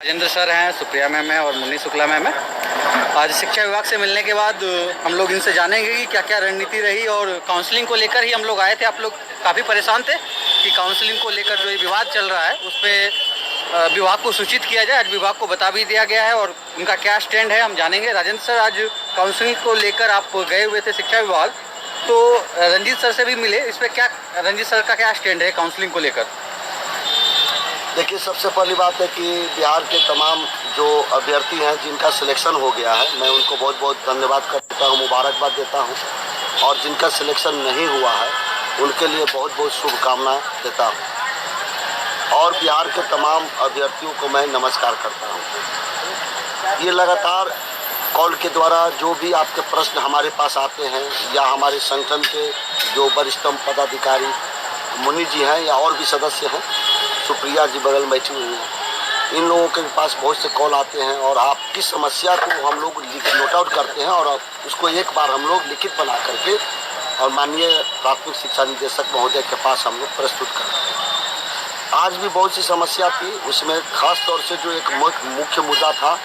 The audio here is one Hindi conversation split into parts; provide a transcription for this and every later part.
राजेंद्र सर हैं, सुप्रिया मैम है और मुन्नी शुक्ला मैम है। आज शिक्षा विभाग से मिलने के बाद हम लोग इनसे जानेंगे कि क्या क्या रणनीति रही और काउंसलिंग को लेकर ही हम लोग आए थे। आप लोग काफ़ी परेशान थे कि काउंसलिंग को लेकर जो ये विवाद चल रहा है उस पर विभाग को सूचित किया जाए। आज विभाग को बता भी दिया गया है और उनका क्या स्टैंड है हम जानेंगे। राजेंद्र सर, आज काउंसलिंग को लेकर आप गए हुए थे शिक्षा विभाग, तो रंजीत सर से भी मिले, इस पर क्या रंजीत सर का क्या स्टैंड है काउंसलिंग को लेकर? देखिए, सबसे पहली बात है कि बिहार के तमाम जो अभ्यर्थी हैं जिनका सिलेक्शन हो गया है, मैं उनको बहुत बहुत धन्यवाद करता हूं, मुबारकबाद देता हूं। और जिनका सिलेक्शन नहीं हुआ है उनके लिए बहुत बहुत शुभकामनाएं देता हूं। और बिहार के तमाम अभ्यर्थियों को मैं नमस्कार करता हूं। ये लगातार कॉल के द्वारा जो भी आपके प्रश्न हमारे पास आते हैं या हमारे संगठन के जो वरिष्ठतम पदाधिकारी मुन्नी जी हैं या और भी सदस्य हैं, सुप्रिया जी बगल में बैठी हुई हैं, इन लोगों के पास बहुत से कॉल आते हैं और आपकी समस्या को हम लोग नोट आउट करते हैं और उसको एक बार हम लोग लिखित बना करके और माननीय प्राथमिक शिक्षा निदेशक महोदय के पास हम लोग प्रस्तुत करते हैं। आज भी बहुत सी समस्या थी, उसमें खास तौर से जो एक मुख्य मुद्दा था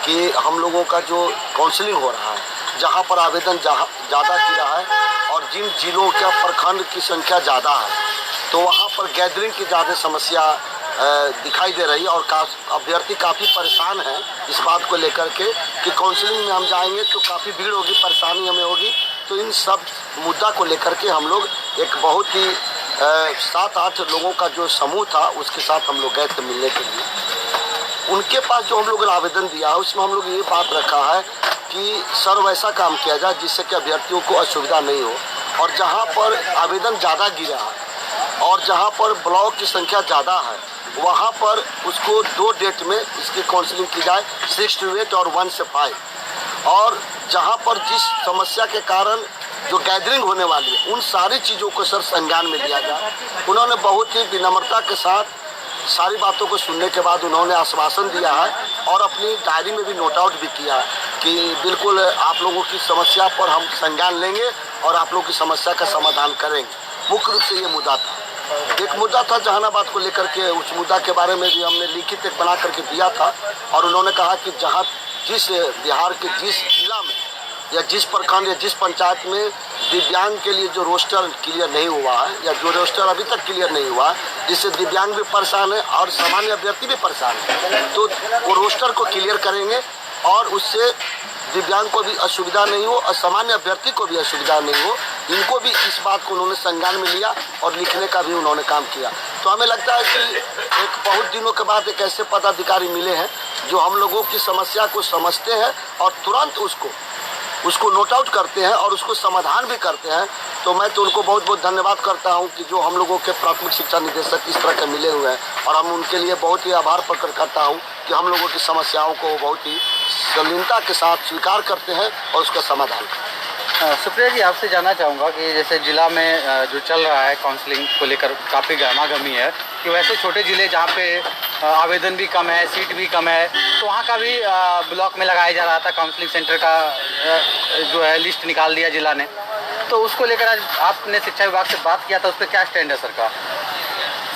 कि हम लोगों का जो काउंसलिंग हो रहा है, जहाँ पर आवेदन ज़्यादा गिरा है और जिन जिलों का प्रखंड की संख्या ज़्यादा है, तो वहाँ पर गैदरिंग की ज़्यादा समस्या दिखाई दे रही है और अभ्यर्थी काफ़ी परेशान हैं इस बात को लेकर के कि काउंसलिंग में हम जाएंगे तो काफ़ी भीड़ होगी, परेशानी हमें होगी। तो इन सब मुद्दा को लेकर के हम लोग एक बहुत ही 7-8 लोगों का जो समूह था उसके साथ हम लोग गए थे मिलने के लिए। उनके पास जो हम लोगों ने आवेदन दिया है उसमें हम लोग ये बात रखा है कि सर वैसा काम किया जाए जिससे कि अभ्यर्थियों को असुविधा नहीं हो, और जहाँ पर आवेदन ज़्यादा गिरा है और जहाँ पर ब्लॉक की संख्या ज़्यादा है वहाँ पर उसको 2 डेट में इसकी काउंसलिंग की जाए, 6 to 8 और 1 से 5। और जहाँ पर जिस समस्या के कारण जो गैदरिंग होने वाली है उन सारी चीज़ों को सर संज्ञान में लिया जाए। उन्होंने बहुत ही विनम्रता के साथ सारी बातों को सुनने के बाद उन्होंने आश्वासन दिया है और अपनी डायरी में भी नोट आउट भी किया है कि बिल्कुल आप लोगों की समस्या पर हम संज्ञान लेंगे और आप लोगों की समस्या का समाधान करेंगे। मुख्य रूप से ये मुद्दा था। एक मुद्दा था जहानाबाद को लेकर के, उस मुद्दा के बारे में भी हमने लिखित एक बना करके दिया था और उन्होंने कहा कि जहाँ जिस बिहार के जिस जिला में या जिस प्रखंड या जिस पंचायत में दिव्यांग के लिए जो रोस्टर क्लियर नहीं हुआ है या जो रोस्टर अभी तक क्लियर नहीं हुआ है, जिससे दिव्यांग भी परेशान है और सामान्य अभ्यर्थी भी परेशान है, तो वो रोस्टर को क्लियर करेंगे और उससे दिव्यांग को भी असुविधा नहीं हो और सामान्य अभ्यर्थी को भी असुविधा नहीं हो। इनको भी इस बात को उन्होंने संज्ञान में लिया और लिखने का भी उन्होंने काम किया। तो हमें लगता है कि एक बहुत दिनों के बाद एक ऐसे पदाधिकारी मिले हैं जो हम लोगों की समस्या को समझते हैं और तुरंत उसको नोट आउट करते हैं और उसको समाधान भी करते हैं। तो मैं तो उनको बहुत बहुत धन्यवाद करता हूं कि जो हम लोगों के प्राथमिक शिक्षा निदेशक इस तरह के मिले हुए हैं और हम उनके लिए बहुत ही आभार प्रकट करता हूं कि हम लोगों की समस्याओं को बहुत ही संलीनता के साथ स्वीकार करते हैं और उसका समाधान करते हैं। सुप्रिया जी, आपसे जानना चाहूँगा कि जैसे जिला में जो चल रहा है काउंसलिंग को लेकर काफ़ी गहमागहमी है कि वैसे छोटे ज़िले जहाँ पे आवेदन भी कम है, सीट भी कम है, तो वहाँ का भी ब्लॉक में लगाया जा रहा था काउंसलिंग सेंटर का जो है लिस्ट निकाल दिया जिला ने, तो उसको लेकर आज आपने शिक्षा विभाग से बात किया था, उस पर क्या स्टैंड है सरकार?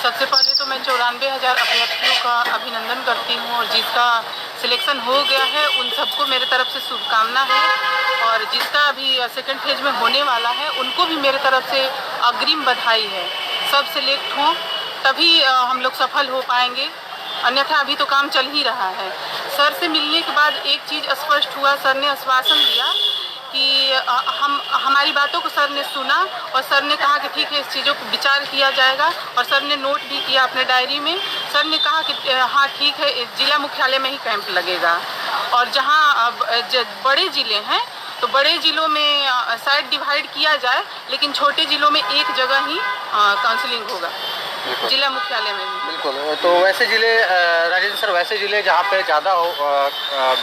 सबसे पहले तो मैं 94,000 अभ्यर्थियों का अभिनंदन करती हूँ और जिसका सिलेक्शन हो गया है उन सबको मेरे तरफ से शुभकामना है और जिसका अभी सेकंड फेज में होने वाला है उनको भी मेरे तरफ से अग्रिम बधाई है। सब सिलेक्ट हों तभी हम लोग सफल हो पाएंगे, अन्यथा अभी तो काम चल ही रहा है। सर से मिलने के बाद एक चीज़ स्पष्ट हुआ, सर ने आश्वासन दिया कि हमारी बातों को सर ने सुना और सर ने कहा कि ठीक है इस चीज़ों को विचार किया जाएगा और सर ने नोट भी किया अपने डायरी में। सर ने कहा कि हाँ ठीक है, जिला मुख्यालय में ही कैंप लगेगा और जहाँ बड़े ज़िले हैं तो बड़े ज़िलों में शायद डिवाइड किया जाए, लेकिन छोटे ज़िलों में एक जगह ही काउंसलिंग होगा, जिला मुख्यालय में भी। बिल्कुल। तो वैसे ज़िले राजेंद्र सर, वैसे ज़िले जहाँ पे ज़्यादा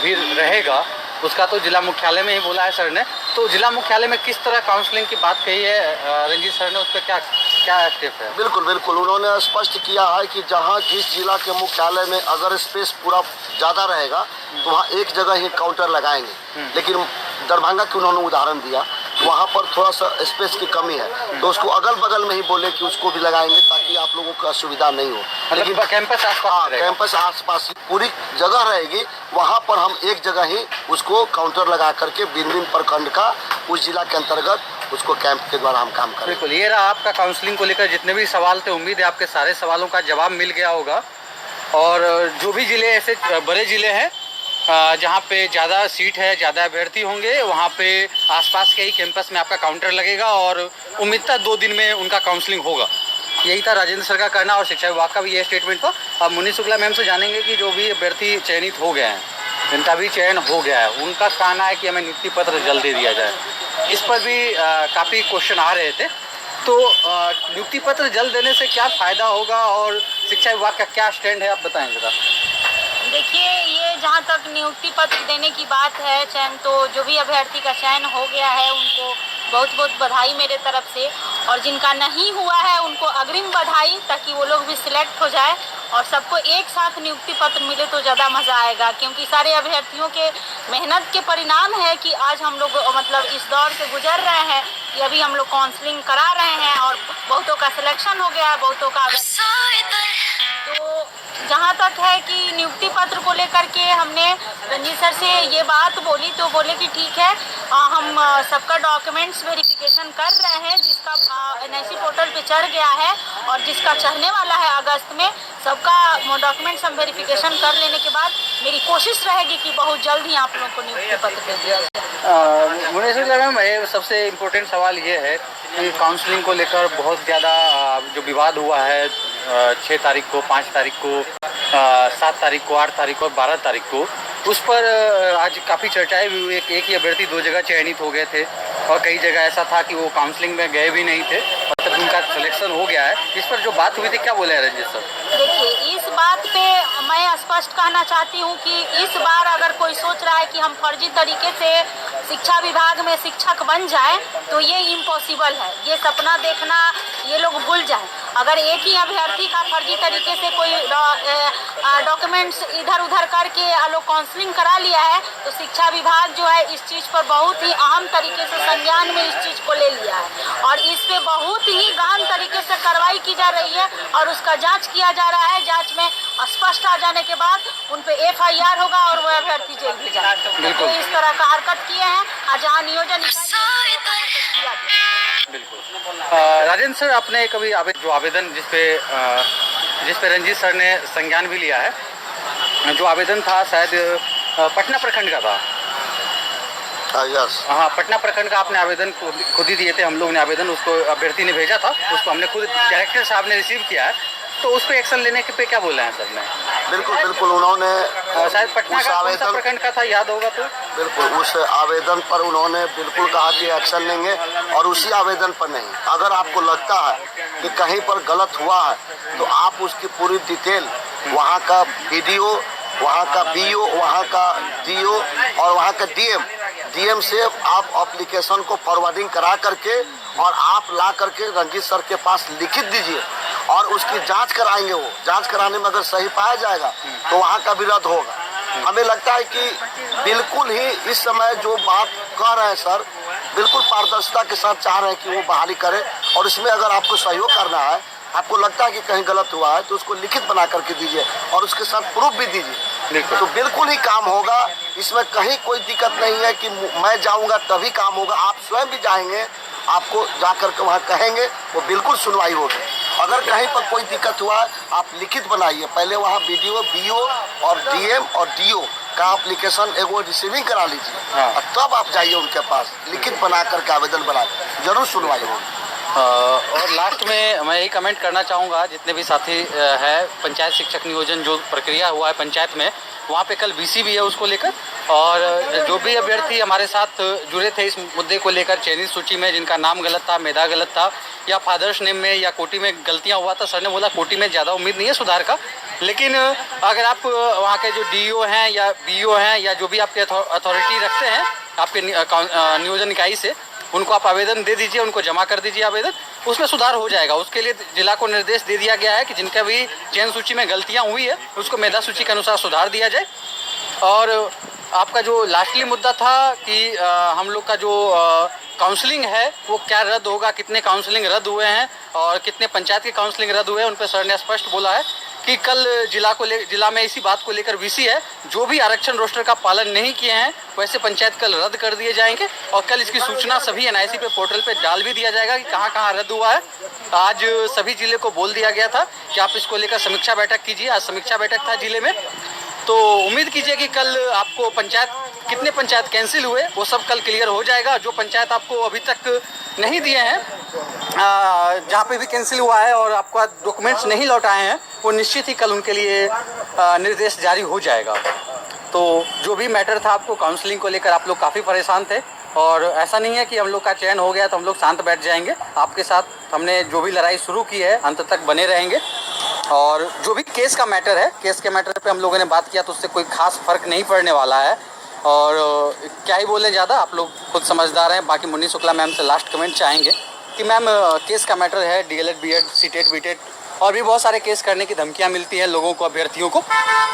भीड़ रहेगा उसका तो जिला मुख्यालय में ही बोला है सर ने, तो जिला मुख्यालय में किस तरह काउंसलिंग की बात कही है रंजीत सर ने, उस पर क्या स्टेप है? बिल्कुल उन्होंने स्पष्ट किया है कि जहां जिस जिला के मुख्यालय में अगर स्पेस पूरा ज़्यादा रहेगा तो वहां एक जगह ही काउंटर लगाएंगे। लेकिन दरभंगा की उन्होंने उदाहरण दिया वहाँ पर थोड़ा सा स्पेस की कमी है, तो उसको अगल बगल में ही बोले कि उसको भी लगाएंगे ताकि आप लोगों को असुविधा नहीं हो। लेकिन कैंपस आसपास रहेगा। कैंपस आसपास पूरी जगह रहेगी, वहाँ पर हम एक जगह ही उसको काउंटर लगा करके भिन्न प्रखंड का उस जिला के अंतर्गत उसको कैंप के द्वारा हम काम करें। बिल्कुल, ये रहा आपका काउंसलिंग को लेकर जितने भी सवाल थे। उम्मीद है आपके सारे सवालों का जवाब मिल गया होगा। और जो भी ज़िले ऐसे बड़े ज़िले हैं जहाँ पे ज़्यादा सीट है, ज़्यादा अभ्यर्थी होंगे, वहाँ पे आसपास के ही कैंपस में आपका काउंटर लगेगा और उम्मीद था 2 दिन में उनका काउंसलिंग होगा। यही था राजेंद्र सर का कहना और शिक्षा विभाग का भी ये स्टेटमेंट था। अब मुन्नी शुक्ला मैम से जानेंगे कि जो भी अभ्यर्थी चयनित हो गए हैं, जिनका भी चयन हो गया है, उनका कहना है कि हमें नियुक्ति पत्र जल्द दे दिया जाए। इस पर भी काफ़ी क्वेश्चन आ रहे थे। तो नियुक्ति पत्र जल्द देने से क्या फ़ायदा होगा और शिक्षा विभाग का क्या स्टैंड है, आप बताएं जरा। देखिए, ये जहाँ तक नियुक्ति पत्र देने की बात है, चयन तो जो भी अभ्यर्थी का चयन हो गया है उनको बहुत बहुत बधाई मेरे तरफ से, और जिनका नहीं हुआ है उनको अग्रिम बधाई, ताकि वो लोग भी सिलेक्ट हो जाए और सबको एक साथ नियुक्ति पत्र मिले तो ज़्यादा मज़ा आएगा। क्योंकि सारे अभ्यर्थियों के मेहनत के परिणाम है कि आज हम लोग मतलब इस दौर से गुजर रहे हैं कि अभी हम लोग काउंसलिंग करा रहे हैं और बहुतों का सिलेक्शन हो गया है, बहुतों का। तो जहाँ तक है कि नियुक्ति पत्र को लेकर के हमने रंजीत सर से ये बात बोली, तो बोले कि ठीक है, हम सबका डॉक्यूमेंट्स वेरिफिकेशन कर रहे हैं, जिसका NIC पोर्टल पे चढ़ गया है और जिसका चढ़ने वाला है अगस्त में, सबका डॉक्यूमेंट्स हम वेरिफिकेशन कर लेने के बाद मेरी कोशिश रहेगी कि बहुत जल्द ही आप लोगों को नियुक्ति पत्र दे दिया जाए। मुन्नी शुक्ला मैम, ये सबसे इम्पोर्टेंट सवाल ये है कि काउंसलिंग को लेकर बहुत ज़्यादा जो विवाद हुआ है 6 तारीख को, 5 तारीख को, 7 तारीख को, 8 तारीख को और 12 तारीख को, उस पर आज काफ़ी चर्चाएं भी हुई। एक ही अभ्यर्थी 2 जगह चयनित हो गए थे और कई जगह ऐसा था कि वो काउंसलिंग में गए भी नहीं थे और तब उनका सिलेक्शन हो गया है। इस पर जो बात हुई थी, क्या बोले हैं रंजीत सर? देखिए, इस बात पे मैं स्पष्ट कहना चाहती हूँ कि इस बार अगर कोई सोच रहा है कि हम फर्जी तरीके से शिक्षा विभाग में शिक्षक बन जाए, तो ये इम्पॉसिबल है। ये सपना देखना ये लोग भूल जाए। अगर एक ही अभ्यर्थी का फर्जी तरीके से कोई डॉक्यूमेंट्स इधर उधर करके लोग काउंसलिंग करा लिया है, तो शिक्षा विभाग जो है इस चीज़ पर बहुत ही अहम तरीके से संज्ञान में इस चीज़ को ले लिया है और इस पे बहुत ही गहन तरीके से कार्रवाई की जा रही है और उसका जांच किया जा रहा है। जांच में स्पष्ट आ जाने के बाद उन पे FIR होगा और वो अभ्यर्थी जेल भी जाएगा। तो इस तरह का हरकत किए हैं जहाँ नियोजन किया गया। बिल्कुल। राजेंद्र सर, आपने कभी जो आवेदन जिस पे रंजीत सर ने संज्ञान भी लिया है, जो आवेदन था शायद पटना प्रखंड का था। यस। हाँ, पटना प्रखंड का आपने आवेदन खुद ही दिए थे। हम लोग ने आवेदन, उसको अभ्यर्थी ने भेजा था, उसको हमने खुद डायरेक्टर साहब ने रिसीव किया है। तो उस पर एक्शन लेने के पे क्या बोला है सर ने? बिल्कुल बिल्कुल, उन्होंने शायद पटना का कौन सा प्रखंड का था, याद होगा तो? बिल्कुल, उस आवेदन पर उन्होंने बिल्कुल कहा कि एक्शन लेंगे और उसी आवेदन पर नहीं। अगर आपको लगता है कि कहीं पर गलत हुआ है तो आप उसकी पूरी डिटेल वहाँ का BDO, वहाँ का BO, वहाँ का DO और वहाँ का DM से आप एप्लीकेशन को फॉरवर्डिंग करा करके और आप ला करके रंजीत सर के पास लिखित दीजिए और उसकी जांच कराएंगे। वो जांच कराने में अगर सही पाया जाएगा तो वहाँ का भी रद्द होगा। हमें लगता है कि बिल्कुल ही इस समय जो बात कह रहे हैं सर, बिल्कुल पारदर्शिता के साथ चाह रहे हैं कि वो बहाली करें और इसमें अगर आपको सहयोग करना है, आपको लगता है कि कहीं गलत हुआ है, तो उसको लिखित बना करके दीजिए और उसके साथ प्रूफ भी दीजिए, तो बिल्कुल ही काम होगा। इसमें कहीं कोई दिक्कत नहीं है कि मैं जाऊंगा तभी काम होगा। आप स्वयं भी जाएंगे, आपको जा करके वहाँ कहेंगे, वो बिल्कुल सुनवाई होगी। अगर कहीं पर कोई दिक्कत हुआ है, आप लिखित बनाइए, पहले वहाँ BDO, BO और DM और DO का एप्लीकेशन एगो रिसीविंग करा लीजिए और तब आप जाइए उनके पास, लिखित बना करके आवेदन बनाइए, जरूर सुनवाई होगी। और लास्ट में मैं यही कमेंट करना चाहूँगा, जितने भी साथी है, पंचायत शिक्षक नियोजन जो प्रक्रिया हुआ है पंचायत में, वहाँ पे कल BC भी है उसको लेकर, और जो भी अभ्यर्थी हमारे साथ जुड़े थे इस मुद्दे को लेकर, चयनित सूची में जिनका नाम गलत था, मेधा गलत था या फादर्स नेम में या कोटी में गलतियाँ हुआ था, सर ने बोला कोटी में ज़्यादा उम्मीद नहीं है सुधार का, लेकिन अगर आप वहाँ के जो DO हैं या BO हैं या जो भी आपके अथॉरिटी रखते हैं आपके नियोजन इकाई से, उनको आप आवेदन दे दीजिए, उनको जमा कर दीजिए आवेदन, उसमें सुधार हो जाएगा। उसके लिए जिला को निर्देश दे दिया गया है कि जिनका भी चयन सूची में गलतियां हुई है उसको मेधा सूची के अनुसार सुधार दिया जाए। और आपका जो लास्टली मुद्दा था कि हम लोग का जो काउंसलिंग है वो क्या रद्द होगा, कितने काउंसलिंग रद्द हुए हैं और कितने पंचायत के काउंसलिंग रद्द हुए हैं, उन पर सर ने स्पष्ट बोला है कि कल जिला में इसी बात को लेकर वीसी है, जो भी आरक्षण रोस्टर का पालन नहीं किए हैं वैसे पंचायत कल रद्द कर दिए जाएंगे और कल इसकी सूचना सभी एनआईसी पे पोर्टल पे डाल भी दिया जाएगा कि कहाँ कहाँ रद्द हुआ है। आज सभी जिले को बोल दिया गया था कि आप इसको लेकर समीक्षा बैठक कीजिए। आज समीक्षा बैठक था जिले में, तो उम्मीद कीजिए कि कल आपको कितने पंचायत कैंसिल हुए वो सब कल क्लियर हो जाएगा। जो पंचायत आपको अभी तक नहीं दिए हैं, जहाँ पे भी कैंसिल हुआ है और आपका डॉक्यूमेंट्स नहीं लौटाए हैं, वो निश्चित ही कल उनके लिए निर्देश जारी हो जाएगा। तो जो भी मैटर था, आपको काउंसलिंग को लेकर आप लोग काफ़ी परेशान थे और ऐसा नहीं है कि हम लोग का चयन हो गया तो हम लोग शांत बैठ जाएंगे। आपके साथ हमने जो भी लड़ाई शुरू की है अंत तक बने रहेंगे और जो भी केस का मैटर है, केस के मैटर पे हम लोगों ने बात किया तो उससे कोई खास फर्क नहीं पड़ने वाला है और क्या ही बोलें ज़्यादा, आप लोग खुद समझदार हैं। बाकी मुन्नी शुक्ला मैम से लास्ट कमेंट चाहेंगे कि मैम केस का मैटर है, डीएलएड बीएड सीटेट बीटेट और भी बहुत सारे केस करने की धमकियां मिलती हैं लोगों को, अभ्यर्थियों को।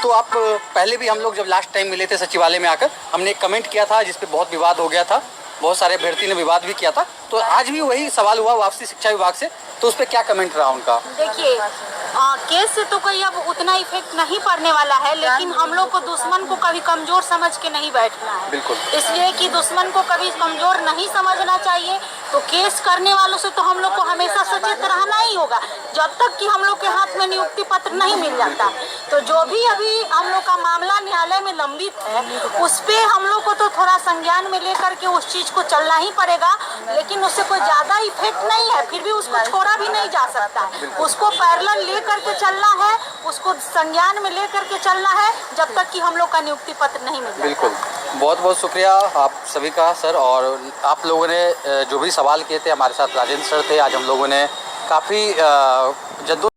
तो आप पहले भी हम लोग जब लास्ट टाइम मिले थे सचिवालय में आकर, हमने एक कमेंट किया था जिस पे बहुत विवाद हो गया था, बहुत सारे अभ्यर्थी ने विवाद भी किया था। तो आज भी वही सवाल हुआ वापसी शिक्षा विभाग से, तो उस पर क्या कमेंट रहा उनका? देखिए, केस से तो कोई अब उतना इफेक्ट नहीं पड़ने वाला है, लेकिन हम लोग को दुश्मन को कभी कमजोर समझ के नहीं बैठना है। बिल्कुल, इसलिए कि दुश्मन को कभी कमजोर नहीं समझना चाहिए। तो केस करने वालों से तो हम लोग को हमेशा सचेत रहना ही होगा जब तक कि हम लोग के हाथ में नियुक्ति पत्र नहीं मिल जाता। तो जो भी अभी हम लोग का मामला न्यायालय में लंबित है, उस पे हम लोग को तो थोड़ा संज्ञान में लेकर के उस चीज को चलना ही पड़ेगा, लेकिन उससे कोई ज्यादा इफेक्ट नहीं है। फिर भी उसको छोड़ा भी नहीं जा सकता, उसको पैरेलल ले करके चलना है, उसको संज्ञान में ले करके चलना है जब तक कि हम लोग का नियुक्ति पत्र नहीं मिलता। बिल्कुल, बहुत बहुत शुक्रिया आप सभी का सर। और आप लोगों ने जो भी सवाल किए थे, हमारे साथ राजेंद्र सर थे। आज हम लोगों ने काफ़ी जद्दोजहद